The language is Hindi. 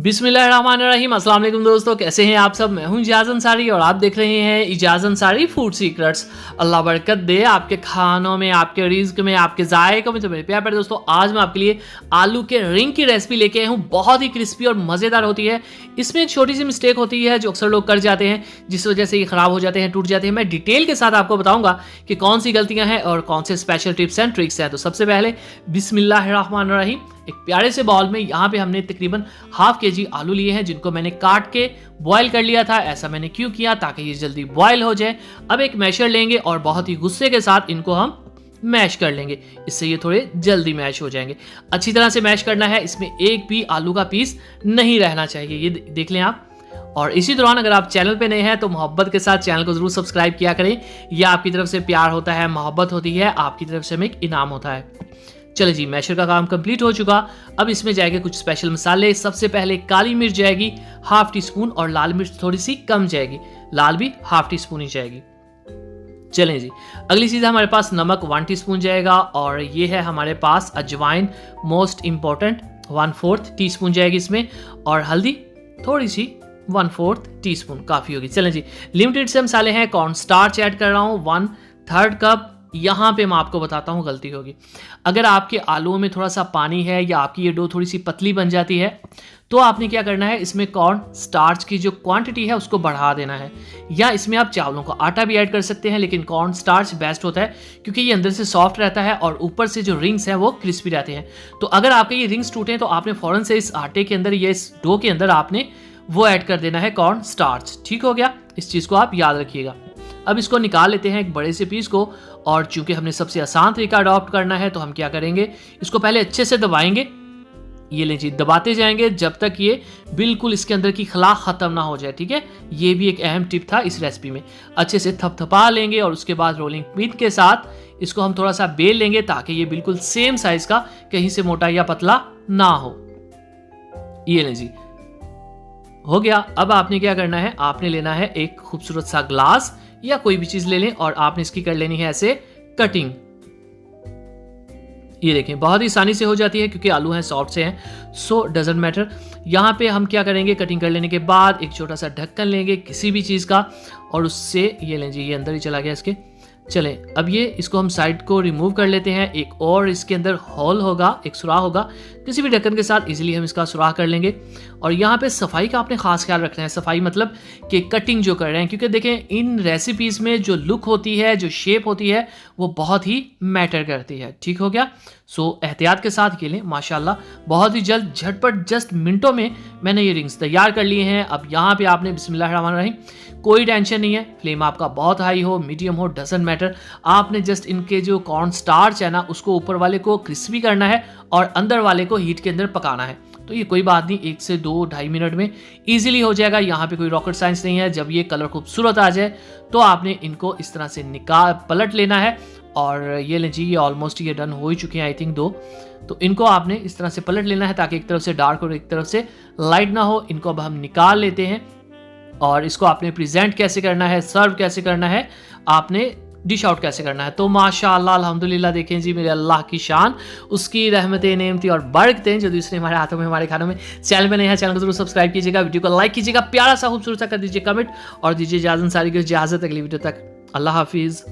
बिस्मिल्लाहिर्रहमानिर्रहीम। अस्सलाम वालेकुम दोस्तों, कैसे हैं आप सब। मैं हूं इजाज़ अंसारी और आप देख रहे हैं इजाज़ अंसारी फूड सीक्रेट्स। अल्लाह बरकत दे आपके खानों में, आपके रिज़्क में, आपके जायकों में। तो मेरे प्यारे दोस्तों, आज मैं आपके लिए आलू के रिंग की रेसिपी लेके आया हूँ। बहुत ही क्रिस्पी और मज़ेदार होती है। इसमें एक छोटी सी मिस्टेक होती है जो अक्सर लोग कर जाते हैं, जिस वजह से ये ख़राब हो जाते हैं, टूट जाते हैं। मैं डिटेल के साथ आपको बताऊँगा कि कौन सी गलतियाँ हैं और कौन से स्पेशल टिप्स एंड ट्रिक्स हैं। तो सबसे पहले बिस्मिल्लाहिर्रहमानिर्रहीम। एक प्यारे से बाउल में यहाँ पे हमने तकरीबन ½ kg आलू लिए हैं, जिनको मैंने काट के बॉयल कर लिया था। ऐसा मैंने क्यों किया, ताकि ये जल्दी बॉयल हो जाए। अब एक मैशर लेंगे और बहुत ही गुस्से के साथ इनको हम मैश कर लेंगे, इससे ये थोड़े जल्दी मैश हो जाएंगे। अच्छी तरह से मैश करना है, इसमें एक भी आलू का पीस नहीं रहना चाहिए, ये देख लें आप। और इसी दौरान अगर आप चैनल पे नए हैं तो मोहब्बत के साथ चैनल को जरूर सब्सक्राइब किया करें। यह आपकी तरफ से प्यार होता है, मोहब्बत होती है, आपकी तरफ से हमें एक इनाम होता है। चलिए जी, मैशर का काम कंप्लीट हो चुका। अब इसमें जाएंगे कुछ स्पेशल मसाले। सबसे पहले काली मिर्च जाएगी ½ टीस्पून और लाल मिर्च थोड़ी सी कम जाएगी, लाल भी ½ टीस्पून ही जाएगी। चलें जी, अगली चीज़ हमारे पास नमक 1 टीस्पून जाएगा और ये है हमारे पास अजवाइन, मोस्ट इंपॉर्टेंट 1/4 टीस्पून जाएगी इसमें। और हल्दी थोड़ी सी 1/4 टीस्पून काफ़ी होगी। चलें जी, लिमिटेड से मसाले हैं। कॉर्न स्टार्च ऐड कर रहा हूँ 1/3 कप। यहाँ पे मैं आपको बताता हूँ गलती होगी। अगर आपके आलूओं में थोड़ा सा पानी है या आपकी ये डो थोड़ी सी पतली बन जाती है, तो आपने क्या करना है, इसमें कॉर्न स्टार्च की जो क्वांटिटी है उसको बढ़ा देना है। या इसमें आप चावलों का आटा भी ऐड कर सकते हैं, लेकिन कॉर्न स्टार्च बेस्ट होता है क्योंकि ये अंदर से सॉफ्ट रहता है और ऊपर से जो रिंग्स हैं वो क्रिस्पी रहते हैं। तो अगर आपके ये रिंग्स टूटे तो आपने फ़ौरन से इस आटे के अंदर, ये इस डो के अंदर आपने वो ऐड कर देना है कॉर्न स्टार्च। ठीक हो गया, इस चीज़ को आप याद रखिएगा। अब इसको निकाल लेते हैं एक बड़े से पीस को। और चूंकि हमने सबसे आसान तरीका अडॉप्ट करना है, तो हम क्या करेंगे, इसको पहले अच्छे से दबाएंगे। ये लीजिए, दबाते जाएंगे जब तक ये बिल्कुल इसके अंदर की खला ख़त्म ना हो जाए। ठीक है, ये भी एक अहम टिप था इस रेसिपी में। अच्छे से थपथपा लेंगे और उसके बाद रोलिंग पिन के साथ इसको हम थोड़ा सा बेल लेंगे, ताकि ये बिल्कुल सेम साइज का, कहीं से मोटा या पतला ना हो। ये लीजिए, हो गया। अब आपने क्या करना है, आपने लेना है एक खूबसूरत सा ग्लास या कोई भी चीज ले लें और आपने इसकी कर लेनी है ऐसे कटिंग। ये देखें, बहुत ही आसानी से हो जाती है क्योंकि आलू हैं सॉफ्ट से हैं, सो डजंट मैटर। यहाँ पे हम क्या करेंगे, कटिंग कर लेने के बाद एक छोटा सा ढक्कन लेंगे किसी भी चीज़ का और उससे, ये लें जी, ये अंदर ही चला गया इसके। चलें, अब ये इसको हम साइड को रिमूव कर लेते हैं। एक और इसके अंदर होल होगा, एक सुराख होगा, किसी भी ढक्कन के साथ इजीली हम इसका सुराख कर लेंगे। और यहाँ पे सफाई का आपने खास ख्याल रखना है। सफाई मतलब कि कटिंग जो कर रहे हैं, क्योंकि देखें इन रेसिपीज़ में जो लुक होती है, जो शेप होती है, वो बहुत ही मैटर करती है। ठीक हो गया, सो एहतियात के साथ ये लें। माशाल्लाह बहुत ही जल्द, झटपट, जस्ट मिनटों में मैंने ये रिंग्स तैयार कर लिए हैं। अब यहाँ पे आपने बिस्मिल्लाहिर्रहमानिर्रहीम, कोई टेंशन नहीं है, फ्लेम आपका बहुत हाई हो, मीडियम हो, डजंट मैटर। आपने जस्ट इनके जो कॉर्न स्टार्च है ना, उसको ऊपर वाले को क्रिस्पी करना है और अंदर वाले को हीट के अंदर पकाना है। तो ये कोई बात नहीं, 1 से 2-2.5 मिनट में इजीली हो जाएगा। यहाँ पे कोई रॉकेट साइंस नहीं है। जब ये कलर खूबसूरत आ जाए तो आपने इनको इस तरह से पलट लेना है। और ये लें जी, ये ऑलमोस्ट ये डन हो ही चुके हैं, आई थिंक 2। तो इनको आपने इस तरह से पलट लेना है ताकि एक तरफ से डार्क और एक तरफ से लाइट ना हो। इनको अब हम निकाल लेते हैं और इसको आपने प्रेजेंट कैसे करना है, सर्व कैसे करना है, आपने डिश आउट कैसे करना है। तो माशाअल्लाह अल्हम्दुलिल्लाह, देखें जी, मेरे अल्लाह की शान, उसकी रहमतें, नेमतें और बरकतें जो दूसरे हमारे हाथों में, हमारे खानों में। चैनल में नहीं है, चैनल को जरूर सब्सक्राइब कीजिएगा, वीडियो को लाइक कीजिएगा, प्यारा सा खूबसूरत सा कर दीजिए कमेंट और दीजिए इजाज़त अंसारी की इजाज़त। अगली वीडियो तक अल्लाह हाफिज़।